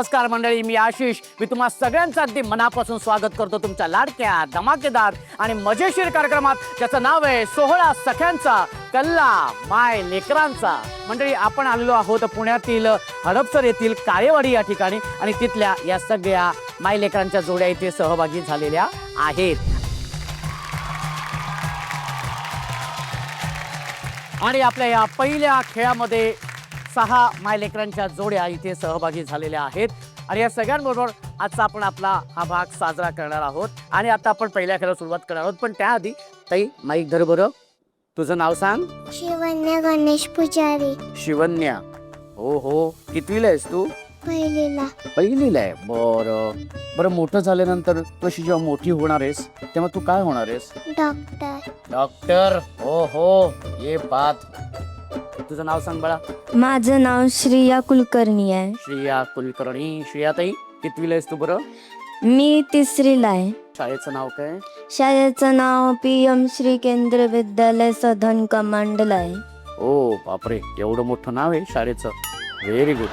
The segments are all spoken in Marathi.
नमस्कार मंडळी, मी आशिष. मी तुम्हा सगळ्यांचं अगदी मनापासून स्वागत करतो तुमच्या लाडक्या, धमाकेदार आणि मजेशीर कार्यक्रमात, ज्याचं नाव आहे 16 सख्यांचा कल्ला माय लेकरांचा. मंडळी, आपण आलेलो आहोत पुण्यातील हडपसर येथील काळेवाडी या ठिकाणी आणि तिथल्या या सगळ्या माय लेकरांच्या जोड्या इथे सहभागी झालेल्या आहेत. आणि आपल्या या पहिल्या खेळामध्ये 6 मायलेकरांच्या जोड्या इथे सहभागी झालेल्या आहेत आणि या सगळ्यांबरोबर आजचा आपण आपला हा भाग साजरा करणार आहोत. आणि आता आपण पहिल्या खेळाला सुरुवात करणार आहोत, पण त्याआधी ताई माईक धर बरं. तुझं नाव सांग. शिवन्या गणेश पुजारी. शिवन्या. हो हो, कितवीला आहेस तू? पहिलीला. पहिलीला आहे. बरं बरं, मोठं झाल्यानंतर कशी जेव्हा मोठी होणार आहेस तेव्हा तू काय होणार आहेस? डॉक्टर. डॉक्टर. हो हो, ये बात. तुझं नाव सांग बाळा. माझं नाव श्रिया कुलकर्णी आहे. श्रिया कुलकर्णी. श्रिया ताई, कितवीला आहेस तू बरं? मी 3रीला आहे. शाळेचं नाव काय? शाळेचं नाव PM श्री केंद्र विद्यालय सधन कमांडला आहे. ओ बापरे, एवढं मोठं नाव आहे शाळेचं. Very good.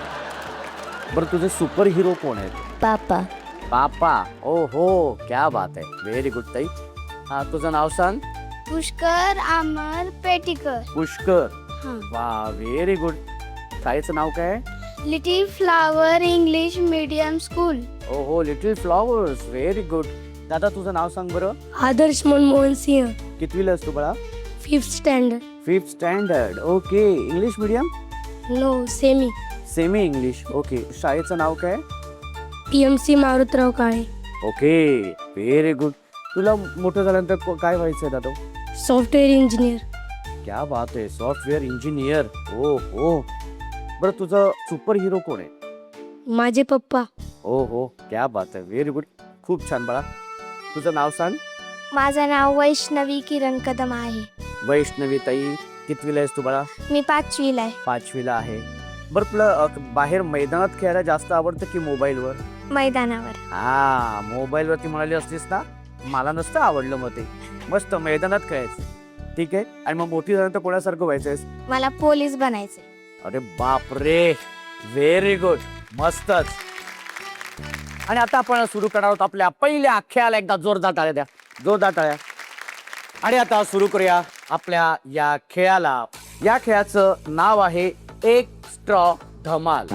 बरं, तुझे सुपर हिरो कोण आहेत? पापा. पापा. ओ हो, क्या बात आहे. व्हेरी गुड ताई. हा, तुझं नाव सांग. पुष्कर अमर पेटीकर. पुष्कर. वा, व्हेरी गुड. शाळेचं नाव काय? Little flower English medium school. ओ हो, लिटिल फ्लॉवर्स. Very good. दादा, तुझं नाव सांग बरं. आदर्श मनमोहन सिंह. कितवीला आहेस तू बाळा? 5th standard. 5th standard. Okay. English medium? No, semi. Semi English. Okay. शाळेचं नाव काय? PMC Marutrao Kale. Okay, very good. तुला मोठं झाल्यानंतर काय व्हायचंय दादा? Software engineer. क्या बात आहे. Software engineer. ओ हो. बरं, तुझं सुपर हिरो कोण आहे? माझे पप्पा. हो हो, क्या बात आहे. Very good. खूप छान बाळा. तुझं नाव सांग. माझं नाव वैष्णवी किरण कदम आहे. वैष्णवी ताई, कितवीला आहेस तू बाळा? मी 5वीला आहे. 5वीला आहे. बरं, तुला बाहेर मैदानात खेळायला जास्त आवडतं की मोबाईलवर? मैदानावर. हा, मोबाईलवरती म्हणाली असतीस ना, मला नसतं आवडलं. मग ते मस्त मैदानात खेळायचं. ठीक आहे. आणि मग मोठी झाल्यानंतर कोणासारखं व्हायचंयस? मला पोलीस बनायचे. अरे बापरे, व्हेरी गुड. मस्तच. आणि आता आपण सुरू करणार आहोत आपल्या पहिल्या खेळाला. एकदा जोरदार टाळ्या द्या, जोरदार टाळ्या. आणि आता सुरू करूया आपल्या या खेळाला. या खेळाचं नाव आहे एक स्ट्रॉ धमाल.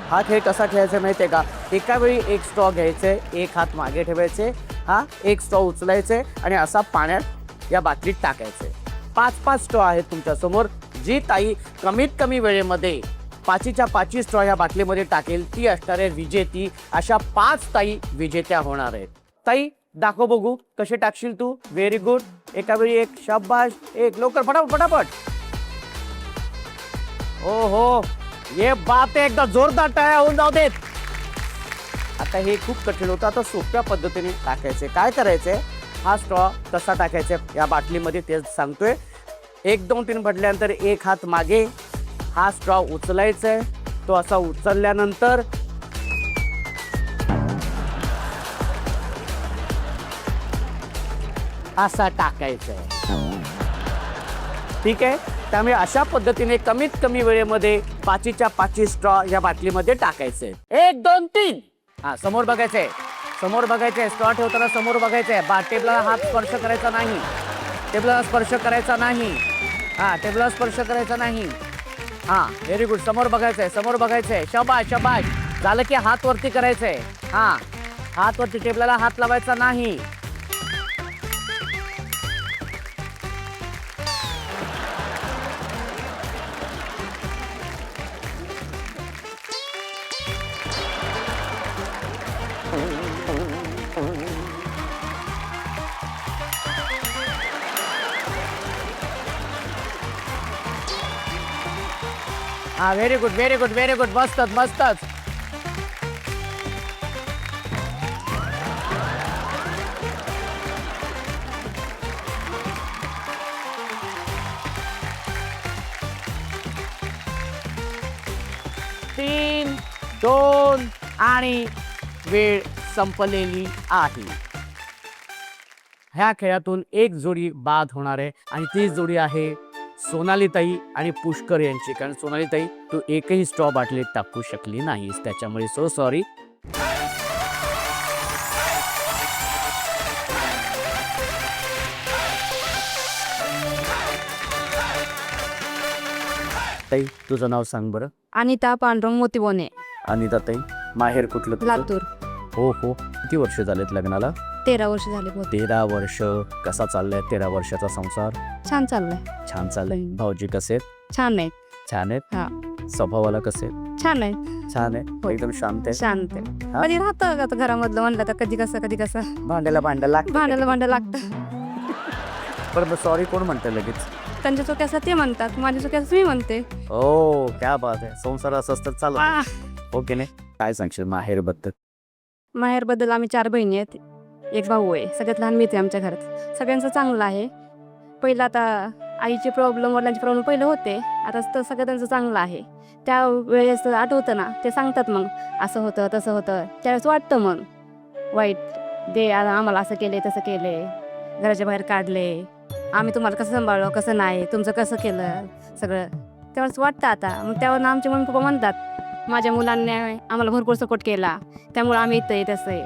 हा खेळ कसा खेळायचा माहितीये का? एका वेळी एक स्ट्रॉ घ्यायचे, एक हात मागे ठेवायचे, हा एक स्ट्रॉ उचलायचे आणि असा पाण्यात या बाटलीत टाकायचे. 5 स्ट्रॉ आहेत तुमच्या समोर. जी ताई कमीत कमी वेळेमध्ये 5च्या 5 स्ट्रॉ या बाटलीमध्ये टाकेल ती असणार आहे विजेती. अशा 5 ताई विजेत्या होणार आहेत. ताई, दाखव बघू कसे टाकशील तू. Very good. एका वेळी एक. शाबाश. एक. लवकर, फटाफट फटाफट. ओ हो, ये बात आहे. एकदा जोरदार टाळ्या होऊन जाऊ देत. आता हे खूप कठीण होतं. आता सोप्या पद्धतीने टाकायचे. काय करायचंय? हा स्ट्रॉ कसा टाकायचा या बाटलीमध्ये तेच सांगतोय. 1 2 3 म्हटल्यानंतर एक हात मागे, हा स्ट्रॉ उचलायचा. तो असा उचलल्यानंतर असा टाकायचा. ठीक आहे. त्यामुळे अशा पद्धतीने कमीत कमी वेळेमध्ये 5च्या 5 स्ट्रॉ या बाटलीमध्ये टाकायचे. 1 2 3. हा, समोर बघायचंय, समोर बघायचंय. स्ट्रॉ ठेवताना समोर बघायचंय. टेबलला हात स्पर्श करायचा नाही. टेबलला स्पर्श करायचा नाही. हा, टेबलला स्पर्श करायचा नाही. हा, व्हेरी गुड. समोर बघायचंय, समोर बघायचंय. शाबाश शाबाश. झालं की हात वरती करायचंय. हा, हात वरती. टेबलला हात लावायचा नाही. हा, very good very good very good. मस्तच मस्तच. तीन 2 आणि वेळ संपलेली आहे. ह्या खेळातून एक जोडी बाद होणार आहे आणि ती जोडी आहे सोनालीताई आणि पुष्कर यांची. कारण सोनालीताई तू एकही स्ट्रॉ बाटलीत टाकू शकली नाहीस, त्याच्यामुळे सो सॉरी. ताई तुझं नाव सांग बरं. अनिता पांडुरंग मोतीबोने, अनिता ताई, माहेर कुठलं तुझं? लातूर. हो हो. किती वर्ष झालेत लग्नाला? 13 वर्ष झाले बहुत. 13 वर्ष. कसा चाललाय 13 वर्षाचा संसार? छान चाललंय. छान चाललंय. भाऊजी कसे आहेत? छान आहे. छान आहेत. हा. स्वभावाला कसे आहेत? छान आहे. छान आहे. हो. एकदम शांत आहे. शांत आहे. हा? कधी राहतं आता घरामधलं म्हणलं तर कधी कसं भांड्याला भांडं लागतं. भांडायला लागतं. बरं सॉरी कोण म्हणतं लगेच? त्यांच्या चुक्या असतात ते म्हणतात, माझ्या चुक्या असतात मी म्हणते. ओ क्या बात आहे. संसार असं असतं चालू. आह. ओके नाही. काय सांगशील माहेर बद्दल? माहेरबद्दल आम्ही 4 बहिणी आहेत, एक भाऊ आहे. सगळ्यात लहान मीच आहे आमच्या घरात. सगळ्यांचं चांगलं आहे. पहिलं आता आईचे प्रॉब्लेम वडिलांचे प्रॉब्लेम पहिलं होते, आता तर सगळं त्यांचं चांगलं आहे. त्या वेळेस आठवतं ना, ते सांगतात मग असं होतं तसं होतं, त्यावेळेस वाटतं मग वाईट. दे आम्हाला असं केले तसं केले, घराच्या बाहेर काढले, आम्ही तुम्हाला कसं सांभाळलं कसं नाही, तुमचं कसं केलं सगळं, त्यावेळेस वाटतं आता. मग त्यावर आमचे मम्मी पप्पा म्हणतात माझ्या मुलांनी आम्हाला भरपूर सपोर्ट केला, त्यामुळे आम्ही इथं येत असं.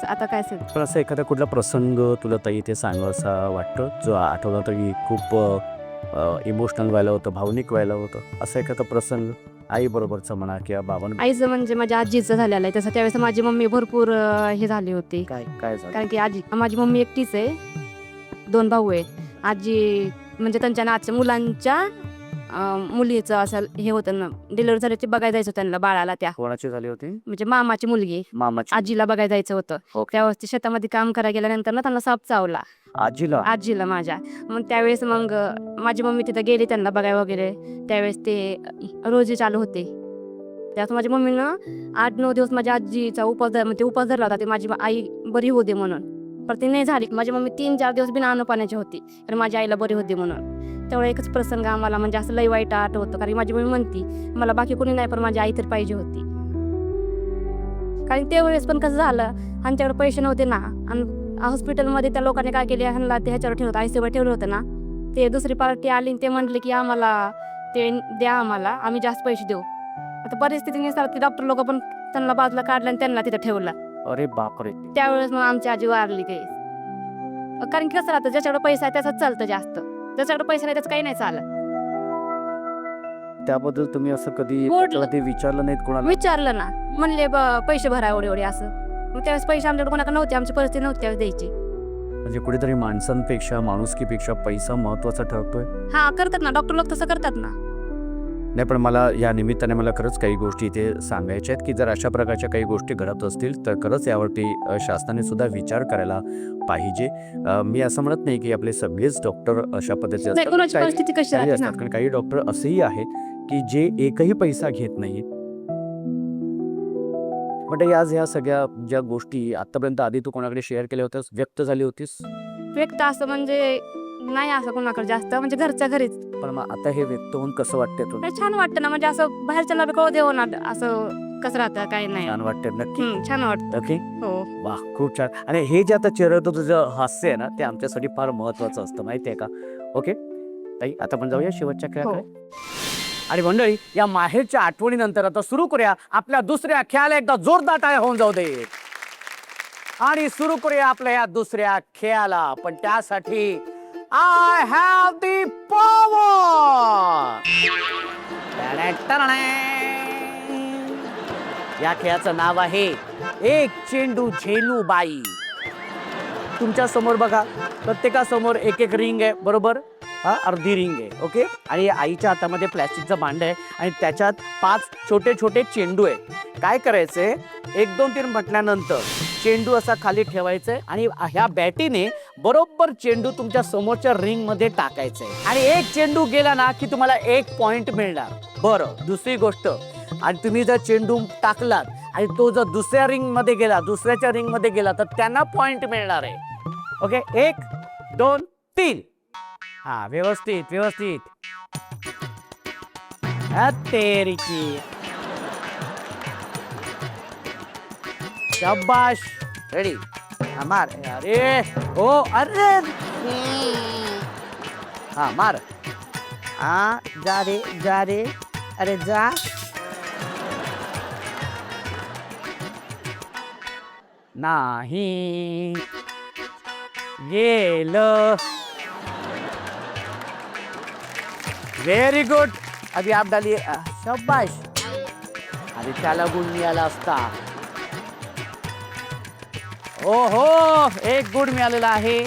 आता काय असेल पण असं एखादा कुठला प्रसंग तुला ताई ते सांगावासा वाटतं जो आठवला तरी खूप इमोशनल व्हायला होतं, भावनिक व्हायला होतं, असं एखादा प्रसंग आई बरोबरचा म्हणा किंवा बाबांना? आईचं म्हणजे माझ्या आजीचं झालेलं आहे तसं. त्यावेळेस माझी मम्मी भरपूर हे झाली होती, काय काय झालं? कारण की माझी मम्मी एकटीच आहे, 2 भाऊ आहे. आजी म्हणजे त्यांच्या नातच्या मुलांच्या मुलीचं असं हे होतं ना, डिलिव्हरी झाली ती बघायला जायचं त्यांना बाळाला, त्या कोणाची झाली होती? म्हणजे मामाची मुलगी मामाची. आजीला बघायला जायचं होतं. ओके. त्यावेळेस ती शेतामध्ये काम करायला गेल्यानंतर ना त्यांना साप चावला आजीला माझ्या. मग त्यावेळेस मग माझी मम्मी तिथं गेली त्यांना बघाय वगैरे. त्यावेळेस ते रोजे चालू होते, त्यावेळेस माझ्या मम्मीनं 8-9 दिवस माझ्या आजीचा उपास धरला होता, ते माझी आई बरी होऊ दे म्हणून. पण ती नाही झाली. माझी मम्मी 3-4 दिवस बिना अन्न पाण्याची होती, तर माझ्या आईला बरी होती म्हणून. तेवढा एकच प्रसंग आम्हाला म्हणजे असं लई वाईट आठवतं, कारण माझी मम्मी म्हणती मला बाकी कोणी नाही पण माझी आई तर पाहिजे होती. कारण त्यावेळेस पण कसं झालं, ह्यांच्याकडे पैसे नव्हते ना, आणि हॉस्पिटलमध्ये त्या लोकांनी काय केले, ह्यांना ते ह्याच्यावर ठेवलं होतं, ICUवर ठेवलं होतं ना. ते दुसरी पार्टी आली आणि ते म्हटले की आम्हाला ते द्या, आम्हाला आम्ही जास्त पैसे देऊ. आता परिस्थितीनुसार ते डॉक्टर लोक पण त्यांना बाजूला काढलं आणि त्यांना तिथं ठेवलं. अरे बापरे. त्यावेळेस मग आमची आजी वारली ते. कारण की कसं राहतं, ज्याच्याकडे पैसा आहे त्याचाच चालतं जास्त, ज्याच्याकडे पैसा नाही त्याचं काही नाही चालत. त्याबद्दल तुम्ही असं कधी बोललं. ते विचारलं नाहीत कोणाला? विचारलं ना, म्हणले पैसे भरा एवढे असं. मग त्यावेळेस पैसे आमच्याकडे कोणाकडे नव्हते, आमची परिस्थिती नव्हती त्यावेळेस द्यायची. म्हणजे कुठेतरी माणसांपेक्षा माणुसकीपेक्षा पैसा महत्वाचा ठरतोय. हा करतात ना, डॉक्टर लोक तसं करतात ना. नाही पण मला या निमित्ताने मला खरंच काही गोष्टी इथे सांगायच्या आहेत की जर अशा प्रकारच्या काही गोष्टी घडत असतील तर खरंच यावरती शासनाने सुद्धा विचार करायला पाहिजे. मी असं म्हणत नाही की आपले सगळेच डॉक्टर अशा पद्धतीचे नाही, कोणाची काही- परिस्थिती कशी काही राहते ना. असतात, कारण काही डॉक्टर असेही आहेत की जे एकही पैसा घेत नाहीत. म्हणजे आज ह्या सगळ्या ज्या गोष्टी आतापर्यंत आधी तू कोणाकडे शेअर केल्या होत्यास, व्यक्त झाली होतीस, व्यक्त असं म्हणजे नाही असं कोणाकडे जास्त, म्हणजे घरच्या घरीच. पण मग आता हे व्यक्त होऊन कसं वाटतंय तुला? नाही, छान वाटतं ना, म्हणजे असं बाहेरच्या कळू देऊ ना असं कसं राहतं काय नाही. छान वाटतंय नक्की. छान वाटतं. ओके. हो. वा खूप छान. आणि हे जे आता चेहऱ्यावर तुझं हास्य आहे ना, ते आमच्यासाठी फार महत्वाचं असतं माहिती आहे का? ओके ताई, आता आपण जाऊया शेवटच्या खेळाकडे. आणि मंडळी, या माहेरच्या आठवणीनंतर आता सुरू करूया आपल्या दुसऱ्या खेळाला. एकदा जोरदार टाळ्या होऊन जाऊ दे. आणि सुरू करूया आपल्या या दुसऱ्या खेळाला. पण त्यासाठी आय हॅव दी पॉवर. या खेळाचं नाव आहे एक चेंडू झेलू बाई. तुमच्या समोर बघा, प्रत्येकासमोर एक एक रिंग आहे, बरोबर? हा, अर्धी रिंग आहे. ओके. आणि आईच्या हातामध्ये प्लॅस्टिकचं भांड आहे आणि त्याच्यात 5 छोटे छोटे चेंडू आहे. काय करायचंय, 1 2 3 म्हटल्यानंतर चेंडू असा खाली ठेवायचंय आणि ह्या बॅटीने बरोबर चेंडू तुमच्या समोरच्या रिंग मध्ये टाकायचंय. आणि एक चेंडू गेला ना की तुम्हाला 1 पॉइंट मिळणार. बरं, दुसरी गोष्ट, आणि तुम्ही जर चेंडू टाकलात आणि तो जर दुसऱ्या रिंग मध्ये गेला, दुसऱ्याच्या रिंग मध्ये गेला, तर त्यांना पॉइंट मिळणार आहे. ओके. 1 2 3. हा, व्यवस्थित व्यवस्थित. तेरीची शाबाश. रेडी. मार. अरे हो, अरे हा मार. जा रे अरे जा. नाही गेलं. Very good. आधी अब्दाली शाबाश. आणि त्याला गुण मिळाला असता. ओ हो, एक गुण मिळालेला आहे.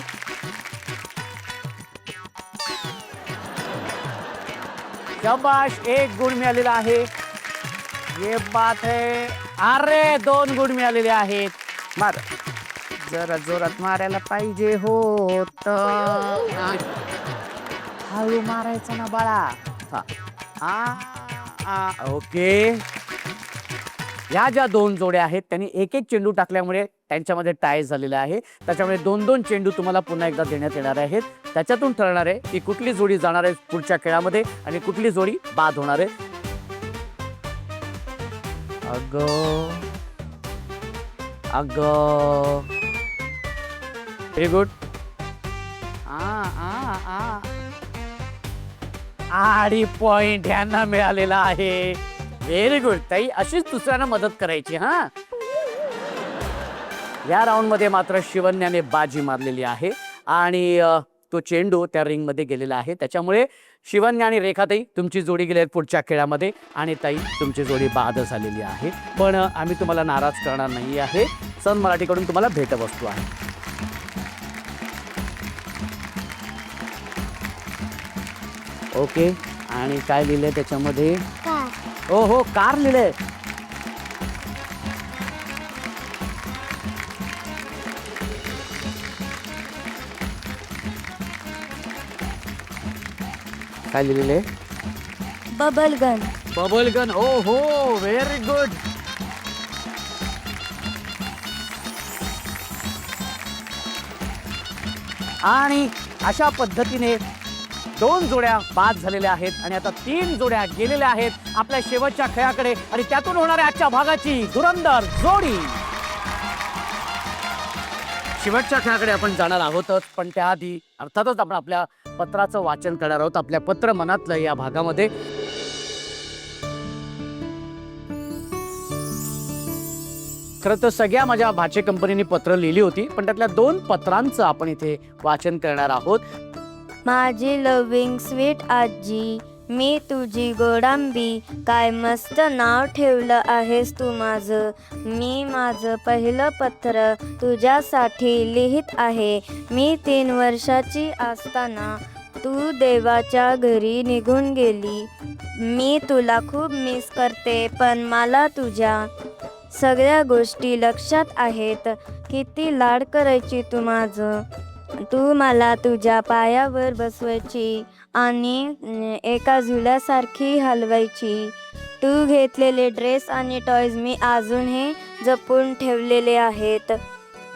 शाबाश, एक गुण मिळालेला आहे. ये बात है. अरे 2 गुण मिळालेले आहेत. मार, जरा जोरात मारायला पाहिजे होत. हळू मारायचा ना बाळा. ओके. या ज्या 2 जोड्या आहेत त्यांनी एक चेंडू टाकल्यामुळे त्यांच्यामध्ये टाय झालेला आहे. त्याच्यामुळे 2 चेंडू तुम्हाला पुन्हा एकदा देण्यात येणार आहेत. त्याच्यातून ठरणार आहे की कुठली जोडी जाणार आहे पुढच्या खेळामध्ये आणि कुठली जोडी बाद होणार आहे. अगं व्हेरी गुड. आणि पॉइंट ह्यांना मिळालेला आहे. व्हेरी गुड ताई, अशीच दुसऱ्यांना मदत करायची. या राऊंड मध्ये मात्र शिवन्याने बाजी मारलेली आहे आणि तो चेंडू त्या रिंग मध्ये गेलेला आहे. त्याच्यामुळे शिवन्या आणि रेखाताई तुमची जोडी गेली आहे पुढच्या खेळामध्ये आणि ताई तुमची जोडी बाद झालेली आहे. पण आम्ही तुम्हाला नाराज करणार नाही आहे. सन मराठीकडून तुम्हाला भेटवस्तू आहे. ओके. आणि काय लिहिलंय त्याच्यामध्ये? हो हो, कार लिहिलंय. काय लिहिलेलं आहे? Bubble gun. Bubble gun. ओ हो, व्हेरी गुड. आणि अशा पद्धतीने 2 जोड्या बाद झालेल्या आहेत आणि आता 3 जोड्या गेलेल्या आहेत आपल्या शेवटच्या खेळाकडे आणि त्यातून होणाऱ्या आजच्या भागाची धुरंधर जोडी. शेवटच्या खेळाकडे आपण जाणार आहोतच, पण त्याआधी अर्थातच आपण आपल्या पत्राचं वाचन करणार आहोत. आपल्या पत्र मनातलं या भागामध्ये खरं तर सगळ्या माझ्या भाचे कंपनीने पत्र लिहिली होती, पण त्यातल्या 2 पत्रांचं आपण इथे वाचन करणार आहोत. माझी लव्हिंग स्वीट आजी, मी तुझी गोडांबी, काय मस्त नाव ठेवलं आहेस तू माझं. मी माझं पहिलं पत्र तुझ्यासाठी लिहित आहे. मी 3 वर्षाची असताना तू देवाच्या घरी निघून गेली. मी तुला खूप मिस करते, पण मला तुझ्या सगळ्या गोष्टी लक्षात आहेत. किती लाड करायची तू माझं. तू मला तुझ्या पायावर बसवायची आणि एका झुल्यासारखी हलवायची. तू घेतलेले ड्रेस आणि टॉयज मी अजूनही जपून ठेवलेले आहेत.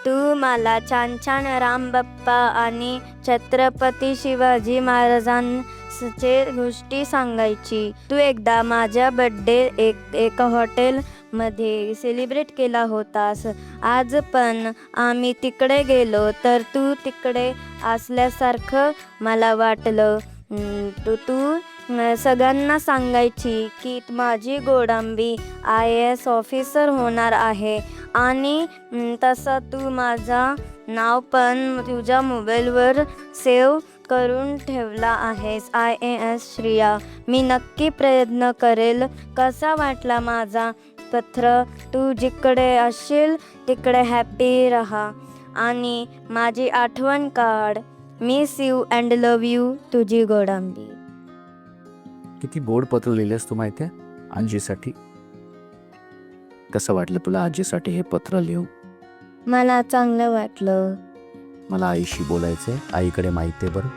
तू मला छान छान रामबाप्पा आणि छत्रपती शिवाजी महाराजांचे गोष्टी सांगायची. तू एकदा माझ्या बर्थडे एका हॉटेलमध्ये सेलिब्रेट केला होतास. आज पण आम्ही तिकडे गेलो तर तू तिकडे असल्यासारखं मला वाटलं. तू सगळ्यांना सांगायची की माझी गोडांबी IAS ऑफिसर होणार आहे आणि तसं तू माझं नाव पण तुझ्या मोबाईलवर सेव्ह करून ठेवला आहेस, IAS श्रिया. मी नक्की प्रयत्न करेल. कसा वाटला माझा पत्र? तू जिकडे असशील तिकडे हॅपी राहा आणि माझी आठवण काढ. Miss you and love you, तुझी गोडांबी. किती गोड पत्र लिहिलेस तू माहिती आहे आजीसाठी. कसं वाटलं तुला आजीसाठी हे पत्र लिहून? मला चांगलं वाटलं. मला आईशी बोलायचंय. आईकडे माहिती आहे बरं.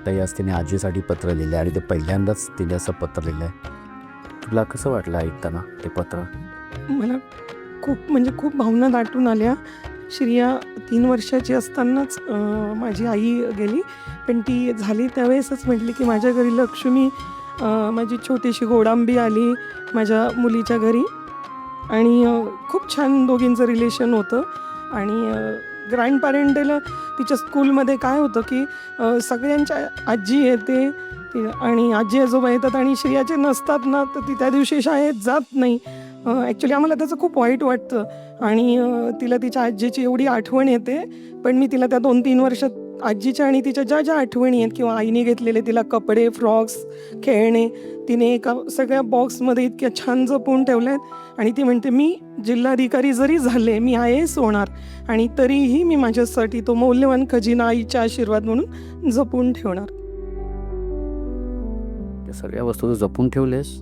ताई आज तिने आजीसाठी पत्र लिहिलं आणि ते पहिल्यांदाच तिने असं पत्र लिहिलंय. तुला कसं वाटलं ऐकताना ते पत्र? मला खूप भावना दाटून आल्या. श्रिया 3 वर्षाची असतानाच माझी आई गेली, पण ती झाली त्यावेळेसच म्हटली की माझ्या घरी लक्ष्मी, माझी छोटीशी गोडांबी आली माझ्या मुलीच्या घरी. आणि खूप छान दोघींचं रिलेशन होतं. आणि ग्रँड पॅरेंटल तिच्या स्कूलमध्ये काय होतं की सगळ्यांच्या आजी येते आणि आजी आजोबा येतात आणि श्रेयाचे नसतात ना, तर ती त्या दिवशी शाळेत जात नाही. ॲक्च्युली आम्हाला त्याचं खूप वाईट वाटतं आणि तिला तिच्या आजीची एवढी आठवण येते. पण मी तिला त्या 2-3 वर्षात आजीच्या आणि तिच्या ज्या ज्या आठवणी आहेत किंवा आईने घेतलेले तिला कपडे, फ्रॉक्स, खेळणे तिने एका सगळ्या बॉक्समध्ये इतक्या छान जपून ठेवल्या आहेत. आणि ती म्हणते मी जिल्हाधिकारी जरी झाले, मी IAS होणार आणि तरीही मी माझ्यासाठी तो मौल्यवान खजिना आईचा आशीर्वाद म्हणून जपून ठेवणार. त्या सगळ्या वस्तू तू जपून ठेवलेस.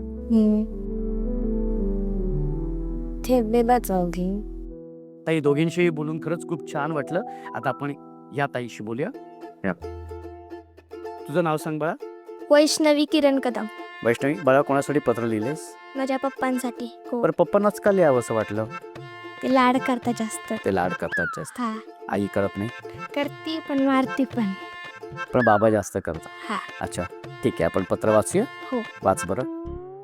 ठेवलेला चौघी. ताई दोघींशी बोलून खरंच खूप छान वाटलं. आता आपण या ताईशी बोलूया. या. तुझं नाव सांग बाळा. वैष्णवी किरण कदम. वैष्णवी, बाळा कोणासाठी पत्र लिहिलेस? माझ्या पप्पांसाठी. बरं, पप्पांनाच का लिहावं असं वाटलं? ते लाड करतात जास्त. ते लाड करतात जास्त. हा, आई करत नाही, करती पण मारती पण. पण बाबा जास्त करतात. हा. अच्छा, ठीक आहे, आपण पत्र वाचूया. हो. वाच बरं.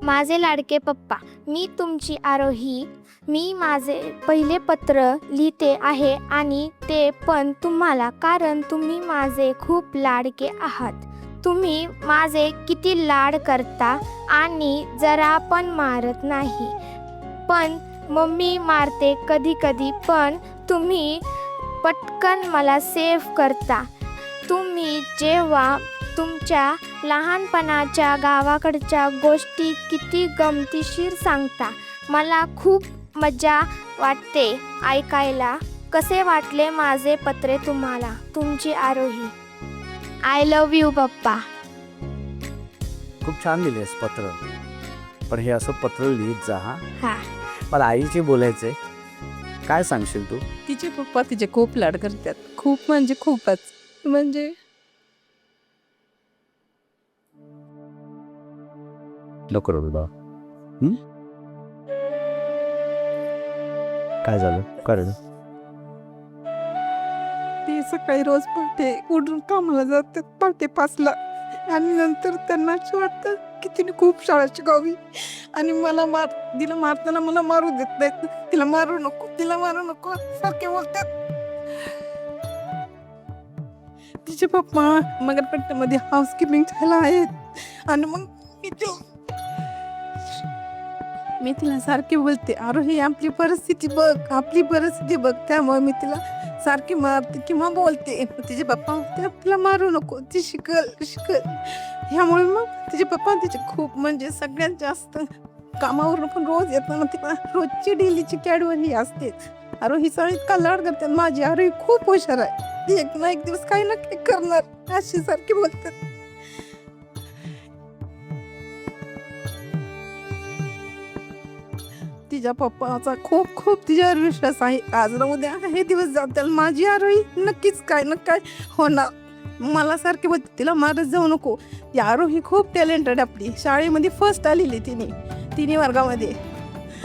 माझे लाडके पप्पा, मी तुमची आरोही. मी माझे पहिले पत्र लिहिते आहे आणि ते पण तुम्हाला, कारण तुम्ही माझे खूप लाडके आहात. तुम्ही माझे किती लाड करता आणि जरा पण मारत नाही. पण मम्मी मारते कधी कधी, पण तुम्ही पटकन मला सेव्ह करता. तुम्ही जेव्हा तुमच्या लहानपणाच्या गावाकडच्या गोष्टी किती गमतीशीर सांगता, मला खूप मजा वाटते ऐकायला. कसे वाटले माझे पत्रे तुम्हाला? तुमची आरोही. आय लव्ह यू पप्पा. खूप छान लिहिलेस पत्र, पण हे असं पत्र लिहित जा. हा. मला आईची बोलायचंय, काय सांगशील तू? तिचे पप्पा तिचे खूप लाड करतात, खूप म्हणजे खूपच. म्हणजे नको रडू बा. काय झालं? काय रडू? ते सकाळी रोज पहाटे उठून कामाला जातात, पहाटे 5ला, आणि नंतर त्यांना असं वाटतं की तिने खूप शाळा शिकावी आणि मला तिला मारताना मला मारू देत नाहीत. तिला मारू नको, तिला मारू नको सारखे बोलतात. तिचे पप्पा मगरपट्ट्यामध्ये हाऊसकीपिंग झाला आहेत आणि मग मी तिला सारखी बोलते, अरे आपली परिस्थिती बघ, आपली परिस्थिती बघ. त्यामुळे मी तिला सारखी मारते किंवा बोलते. तिचे पप्पा म्हणते तिला मारू नको, ती शिकल. ह्यामुळे मग तिचे पप्पा तिचे खूप म्हणजे सगळ्यात जास्त कामावरून पण रोज येताना तिला रोजची डेलीची कॅडबरी असते. अरे ही सगळी इतका लाड करते माझी. अरे खूप हुशार आहे, ती एक ना एक दिवस काही ना काही करणार, अशी सारखी बोलतात. तिच्या पप्पाचा खूप खूप तिच्यावर विश्वास आहे. आज ना उद्या हे दिवस जातील, माझी आरोही नक्कीच काय ना काय होणार. मला सारखे बोलते तिला मारत जाऊ नको. ती आरोही खूप टॅलेंटेड, आपली शाळेमध्ये फर्स्ट आलेली तिन्ही वर्गामध्ये.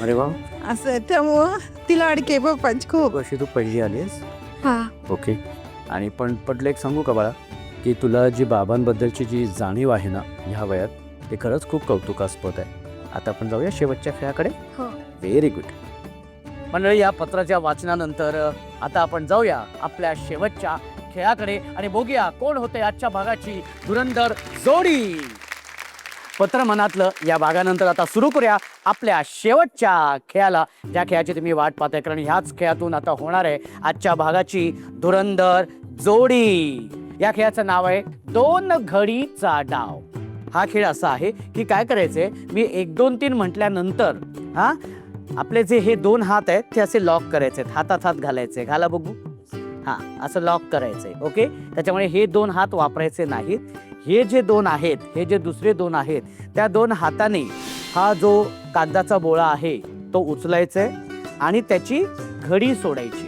अरे वा. असं त्यामुळं तिला अडके पप्पांची खूप. अशी तू पहिली आलीस? हा. ओके. आणि पण पटलं एक सांगू का बाळा, की तुला जी बाबांबद्दलची जी जाणीव आहे ना ह्या वयात, ते खरंच खूप कौतुकास्पद आहे. आता आपण जाऊया शेवटच्या खेळाकडे. हो. Very good. मंडळी, या पत्राच्या वाचनानंतर आता आपण जाऊया आपल्या शेवटच्या खेळाकडे आणि बघूया कोण होते आजच्या भागाची धुरंधर जोडी. पत्र मनातलं या भागानंतर आता सुरू करूया आपल्या शेवटच्या खेळाला, ज्या खेळाची तुम्ही वाट पाहताय, कारण ह्याच खेळातून आता होणार आहे आजच्या भागाची धुरंधर जोडी. या खेळाचं नाव आहे 2 घडीचा डाव. हा खेळ असा आहे की काय करायचंय, मी 1 2 3 म्हटल्यानंतर आपले जे हे 2 हात आहेत ते असे लॉक करायचे, हातात हात घालायचे. घाला बघू. असं लॉक करायचंय. ओके. त्याच्यामुळे हे 2 हात वापरायचे नाहीत. हे जे 2 आहेत, हे जे दुसरे 2 आहेत, त्या 2 हाताने हा जो कागदाचा बोळा आहे तो उचलायचा आणि त्याची घडी सोडायची.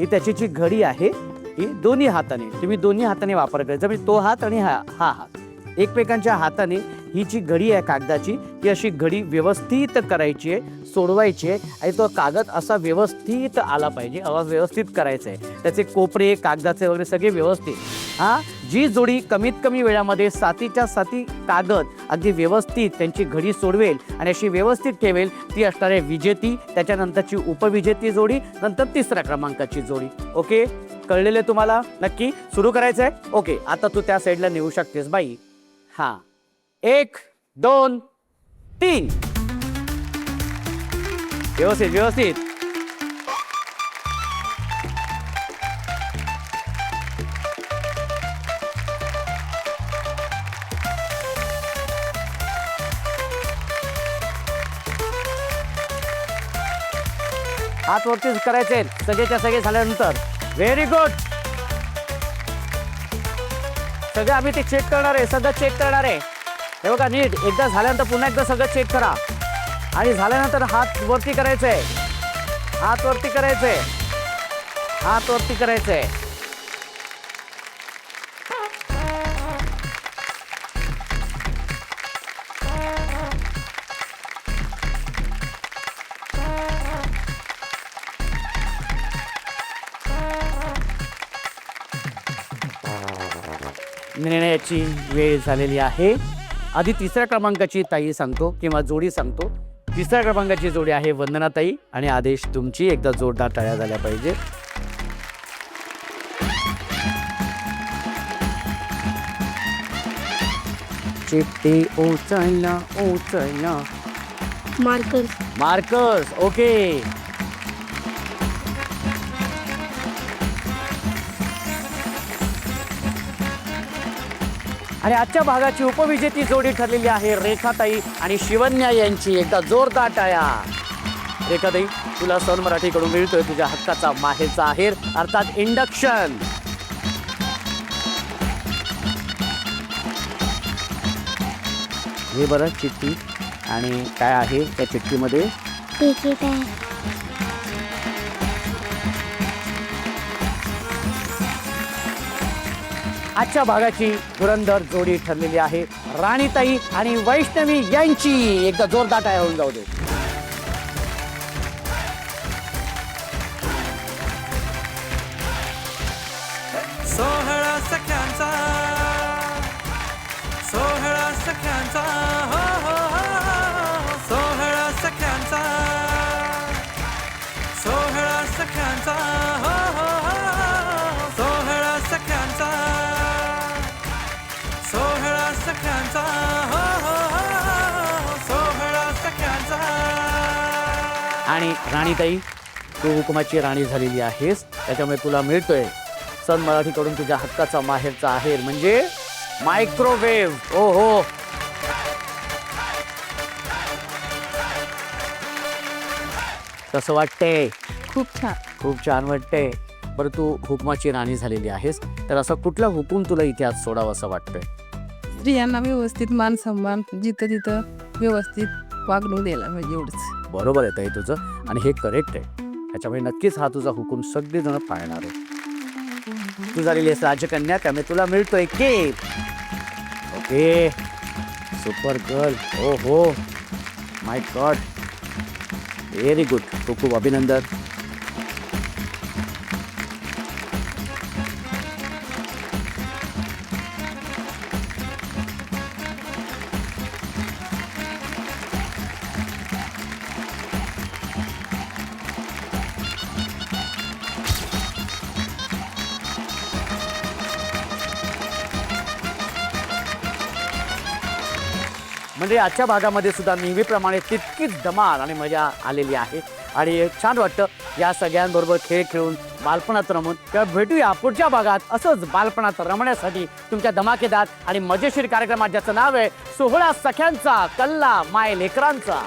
ही त्याची जी घडी आहे ही दोन्ही हाताने, तुम्ही दोन्ही हाताने वापर करायचा. म्हणजे तो हात आणि हा हात एकमेकांच्या हाताने ही जी घडी आहे कागदाची, ती अशी घडी व्यवस्थित करायची आहे, सोडवायची आहे आणि तो कागद असा व्यवस्थित आला पाहिजे, व्यवस्थित करायचा आहे. त्याचे कोपरे कागदाचे वगैरे सगळे व्यवस्थित. जी जोडी कमीत कमी वेळामध्ये 7च्या 7 कागद अगदी व्यवस्थित त्यांची घडी सोडवेल आणि अशी व्यवस्थित ठेवेल, ती असणार आहे विजेती. त्याच्यानंतरची उपविजेती जोडी, नंतर 3ऱ्या क्रमांकाची जोडी. ओके, कळलेले तुम्हाला? नक्की सुरू करायचं आहे. ओके, आता तू त्या साईडला नेऊ शकतेस बाई. 1 2 3. व्यवस्थित व्यवस्थित. हात वरतीच करायचे सगळेच्या सगळे झाल्यानंतर. Very good. सगळं आम्ही ते चेक करणार आहे, सगळं चेक करणार आहे. हे बघा नीट एकदा झाल्यानंतर पुन्हा एकदा सगळं चेक करा. आणि झाल्यानंतर हात वरती करायचे, हात वरती करायचे, हात वरती करायचे. निर्णयाची वेळ झालेली आहे. आधी तिसऱ्या क्रमांकाची ताई सांगतो किंवा जोडी सांगतो. तिसऱ्या क्रमांकाची जोडी आहे वंदना ताई आणि आदेश तुमची. एकदा जोरदार टाळ्या झाल्या पाहिजे. चिठ्ठी उचलना उचलना. मार्कर्स. मार्कर्स. ओके. आणि आजच्या भागाची उपविजेती जोडी ठरलेली आहे रेखाताई आणि शिवन्या यांची. एकदा जोरदार टाळ्या. रेखाताई तुला सन मराठीकडून मिळतोय तुझ्या हक्काचा माहेरचा आहेर अर्थात इंडक्शन. हे बरं चिठ्ठी आणि काय आहे त्या चिठ्ठीमध्ये. तिकीट आहे. आजच्या भागाची धुरंधर जोडी ठरलेली आहे राणीताई आणि वैष्णवी यांची. एकदा जोरदार टाळ्या होऊन जाऊ दे. सोहळा सख्यांचा, सोहळा सख्यांचा, हो हो हो. सोहळा सख्यांचा, सोहळा सख्यांचा, हो हो हो. सोहळा सख्यांचा, सोहळा सख्यांचा, हो हो हो. सोहळा सख्यांचा. आणि राणीताई तू हुकुमाची राणी झालेली आहेस त्याच्यामुळे तुला मिळतोय सन मराठीकडून तुझ्या हक्काचा माहेरचा आहेर म्हणजे मायक्रोवेव्ह. ओ हो. कसं वाटतंय. खूप छान. खूप छान वाटतंय. बरं तू हुकुमाची राणी झालेली आहेस तर असं कुठला हुकूम तुला इथे आज सोडावा असं वाटतंय. स्त्रियांना व्यवस्थित मान सन्मान जिथं तिथं व्यवस्थित वागणूक द्यायला पाहिजे एवढंच. बरोबर आहे ताई तुझं आणि हे करेक्ट आहे. त्याच्यामुळे नक्कीच हा तुझा हुकूम सगळेजण पाळणार आहे. तू झालेली आहेस राजकन्या त्यामुळे तुला मिळतोय केक. ओके. Super girl. ओ हो माय गॉड. Very good. खूप खूप अभिनंदन. म्हणजे आजच्या भागामध्ये सुद्धा नेहमीप्रमाणे तितकीच धमाल आणि मजा आलेली आहे आणि छान वाटतं या सगळ्यांबरोबर खेळ खेळून बालपणात रमून. तेव्हा भेटूया पुढच्या भागात असंच बालपणात रमण्यासाठी तुमच्या धमाकेदार आणि मजेशीर कार्यक्रमात ज्याचं नाव आहे सोहळा सख्यांचा कल्ला माय लेकरांचा.